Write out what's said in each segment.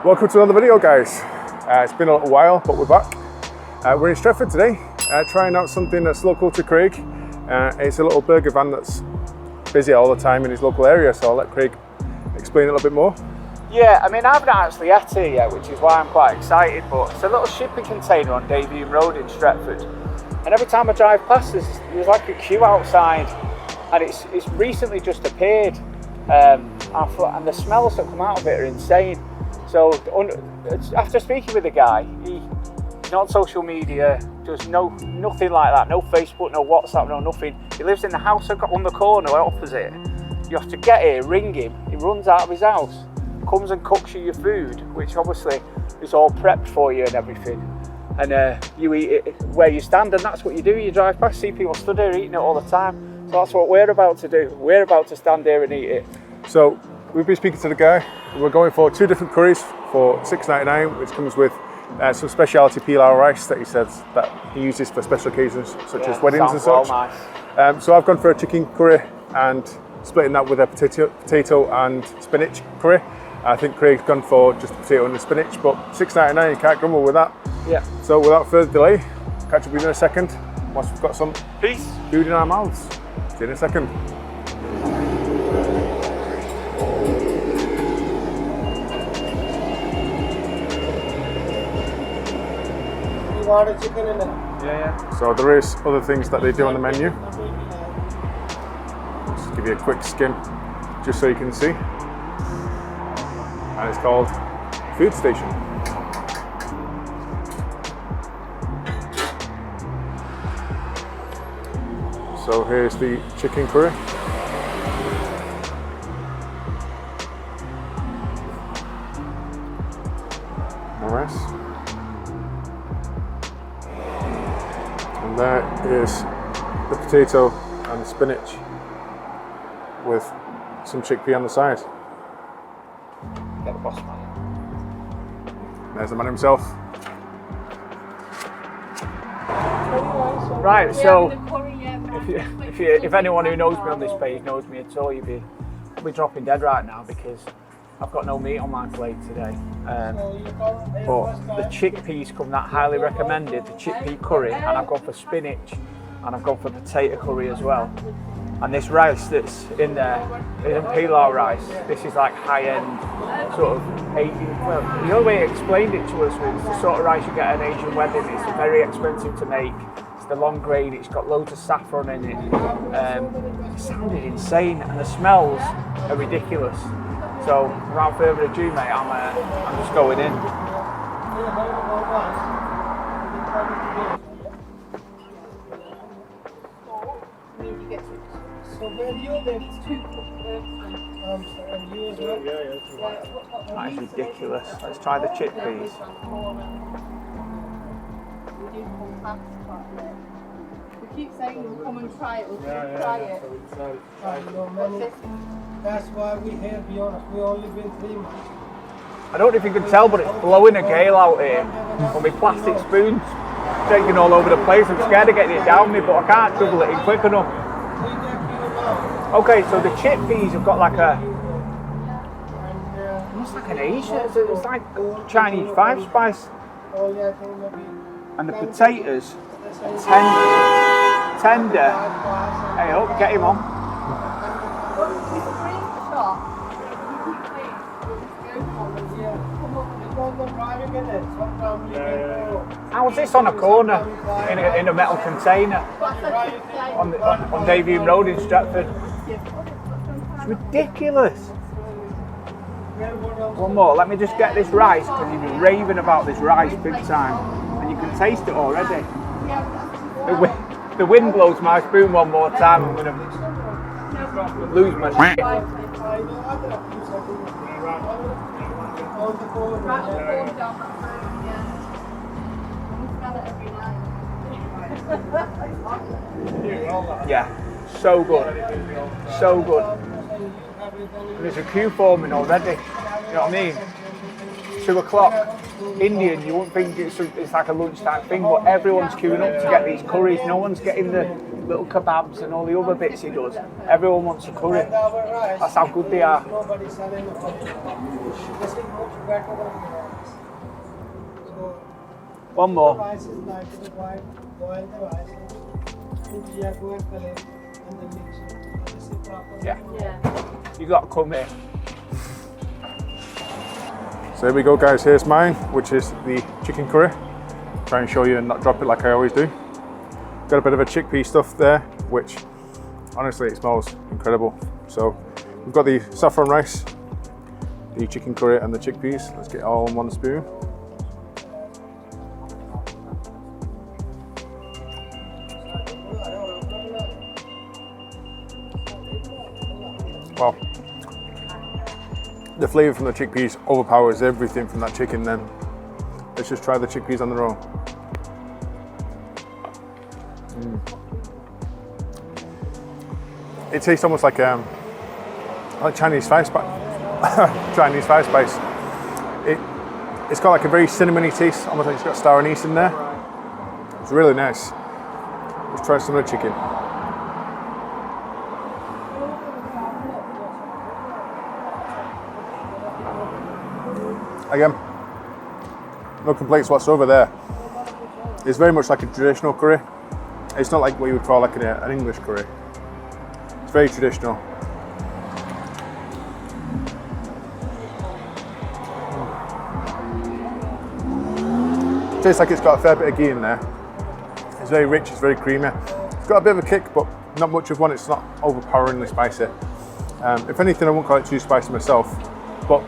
Welcome to another video, guys. It's been a little while, but we're back. We're in Stretford today, trying out something that's local to Craig. It's a little burger van that's busy all the time in his local area, so I'll let Craig explain it a little bit more. Yeah, I mean, I've not actually had it yet, which is why I'm quite excited, but it's a little shipping container on Davium Road in Stretford. And every time I drive past, there's like a queue outside, and it's recently just appeared. And the smells that come out of it are insane. So after speaking with the guy, he's not on social media, does nothing like that, no Facebook, no WhatsApp, no nothing. He lives in the house on the corner opposite. You have to get here, ring him, he runs out of his house, comes and cooks you your food, which obviously is all prepped for you and everything. And you eat it where you stand, and that's what you do. You drive past, see people stood here eating it all the time. So that's what we're about to do. We're about to stand here and eat it. So we've been speaking to the guy. We're going for 2 different curries for $6.99, which comes with some specialty pilau rice that he says that he uses for special occasions such as weddings and such. Nice. So I've gone for a chicken curry and splitting that with a potato and spinach curry. I think Craig's gone for just the potato and the spinach, but $6.99, you can't grumble with that. Yeah. So without further delay, catch up with you in a second once we've got some food in our mouths. See you in a second. Chicken in it. Yeah. So there is other things that they do on the menu. Just give you a quick skim, just so you can see. And it's called Food Station. So here's the chicken curry. The rest. And there is the potato and the spinach with some chickpea on the side. Get the boss man. There's the man himself. Right, so if anyone who knows me on this page knows me at all, you'll be dropping dead right now because I've got no meat on my plate today. But the chickpeas come that highly recommended, the chickpea curry, and I've gone for spinach and I've gone for potato curry as well. And this rice that's in there isn't pilau rice. This is like high-end sort of Asian. Well, the only way he explained it to us was the sort of rice you get at an Asian wedding. It's very expensive to make. It's the long grain. It's got loads of saffron in it. It sounded insane, and the smells are ridiculous. So without further ado, mate, I'm just going in. So where do you live? And you as well? That is ridiculous. Let's try the chickpeas. We keep saying we'll come and try it, we'll try it. That's why we're here, be honest. We've only been 3 months. I don't know if you can tell, but it's blowing a gale out here. On my plastic spoons shaking all over the place. I'm scared of getting it down me, but I can't double it in quick enough. Okay, so the chickpeas have got like almost like an Asian, it's like Chinese 5-spice. And the potatoes are tender. Hey up, get him on. How's this on a corner in a metal container on Davium Road in Stretford? It's ridiculous. One more, let me just get this rice because you've been raving about this rice big time and you can taste it already. The wind blows my spoon one more time, I'm going to lose my shit. Yeah, so good, so good. And there's a queue forming already, you know what I mean? 2 o'clock, Indian, you wouldn't think it's like a lunchtime thing, but everyone's queuing up to get these curries. No one's getting the little kebabs and all the other bits he does. Everyone wants a curry. That's how good they are. Nobody selling the food. This is much better than the rice. So, One more. the rice is like the boil the rice, put jago and collect, and then mix it. This is proper. Yeah. Yeah. You got to come here. So here we go, guys. Here's mine, which is the chicken curry. Try and show you and not drop it like I always do. Got a bit of a chickpea stuff there, which honestly it smells incredible. So we've got the saffron rice, the chicken curry and the chickpeas. Let's get it all on one spoon. Wow. The flavour from the chickpeas overpowers everything from that chicken then. Let's just try the chickpeas on their own. It tastes almost like Chinese fire spice. Chinese fire spice. It's got like a very cinnamony taste, almost like it's got star anise in there. It's really nice. Let's try some of the chicken. Again, no complaints whatsoever there. It's very much like a traditional curry. It's not like what you would call like an English curry. It's very traditional. Tastes like it's got a fair bit of ghee in there. It's very rich, it's very creamy. It's got a bit of a kick, but not much of one. It's not overpoweringly spicy. If anything, I wouldn't call it too spicy myself, but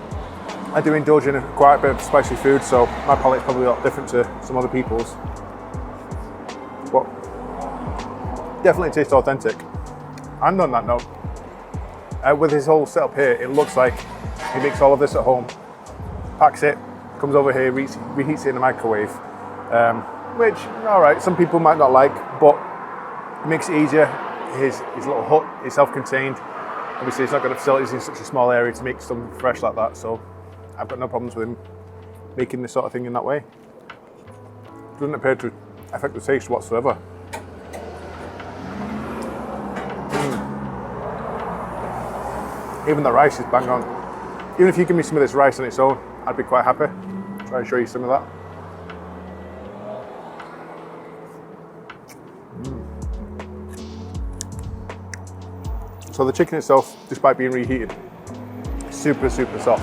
I do indulge in quite a bit of spicy food, so my palate's probably a lot different to some other people's. But definitely tastes authentic. And on that note, with his whole setup here, it looks like he makes all of this at home, packs it, comes over here, reheats it in the microwave, which, all right, some people might not like, but it makes it easier. His little hut is self-contained. Obviously, he's not got the facilities in such a small area to make something fresh like that, so I've got no problems with him making this sort of thing in that way. Doesn't appear to affect the taste whatsoever. Even the rice is bang on. Even if you give me some of this rice on its own, I'd be quite happy. Try and show you some of that. So the chicken itself, despite being reheated, is super, super soft.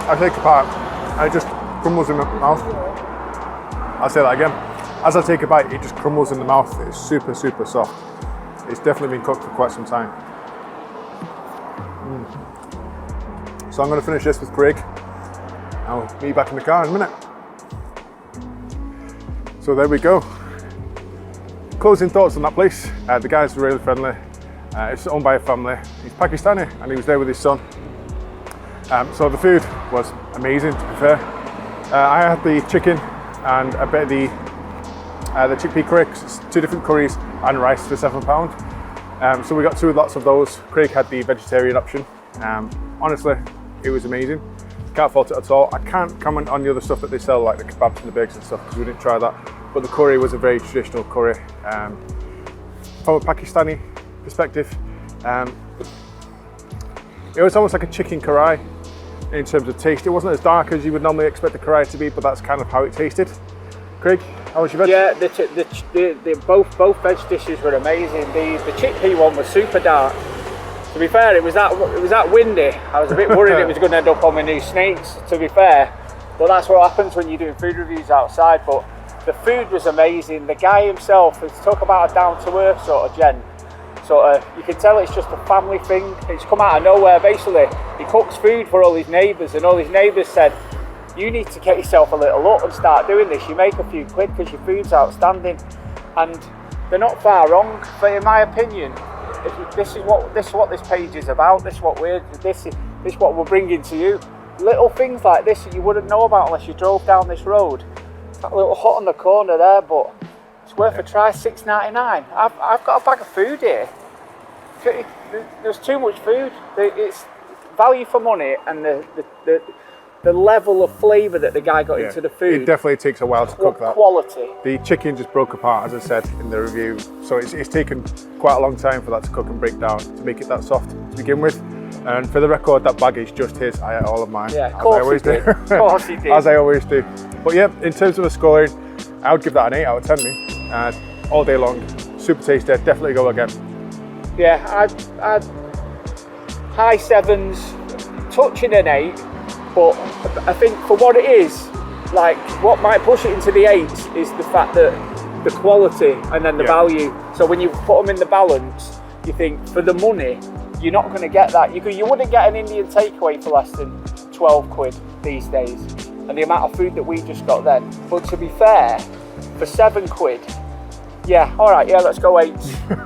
I take a bite and it just crumbles in my mouth. I'll say that again. As I take a bite, it just crumbles in the mouth. It's super, super soft. It's definitely been cooked for quite some time. So I'm going to finish this with Craig. I'll meet you back in the car in a minute. So there we go. Closing thoughts on that place. The guys were really friendly. It's owned by a family. He's Pakistani and he was there with his son. So the food was amazing, to be fair. I had the chicken and a bit of the chickpea curry, it's 2 different curries and rice for £7. So we got 2 lots of those. Craig had the vegetarian option. Honestly, it was amazing. Can't fault it at all. I can't comment on the other stuff that they sell, like the kebabs and the bakes and stuff, because we didn't try that. But the curry was a very traditional curry. From a Pakistani perspective, it was almost like a chicken karai in terms of taste. It wasn't as dark as you would normally expect the karai to be, but that's kind of how it tasted. Craig, how was your veg? Yeah, both veg dishes were amazing. The chickpea one was super dark. To be fair, it was that windy. I was a bit worried it was going to end up on my new snakes, to be fair. But that's what happens when you're doing food reviews outside. But the food was amazing. The guy himself, let's talk about a down-to-earth sort of gent. You can tell it's just a family thing. It's come out of nowhere. Basically, he cooks food for all his neighbours, and all his neighbours said, you need to get yourself a little up and start doing this. You make a few quid because your food's outstanding. And they're not far wrong, but in my opinion, this is what this page is about. This is what we're bringing to you. Little things like this that you wouldn't know about unless you drove down this road. That little hut on the corner there, but it's worth a try. $6.99. I've got a bag of food here. there's too much food. It's value for money, and the level of flavour that the guy got into the food. It definitely takes a while to cook that. Quality. The chicken just broke apart, as I said in the review. So it's taken quite a long time for that to cook and break down to make it that soft to begin with. And for the record, that bag is just his. I ate all of mine. Yeah, of course he did. Of course he did. As I always do. But yeah, in terms of a scoring, I would give that an 8 out of 10. All day long, super tasty. Definitely go again. Yeah, I'd high 7s, touching an 8, but I think for what it is, like what might push it into the 8s is the fact that the quality and then the value. So when you put them in the balance, you think for the money, you're not going to get that. You wouldn't get an Indian takeaway for less than 12 quid these days, and the amount of food that we just got then. But to be fair, for 7 quid, yeah, all right, yeah, let's go 8.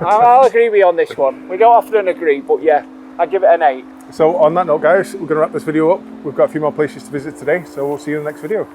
I'll agree with you on this one. We don't often agree, but yeah, I'd give it an 8. So on that note, guys, we're going to wrap this video up. We've got a few more places to visit today, so we'll see you in the next video.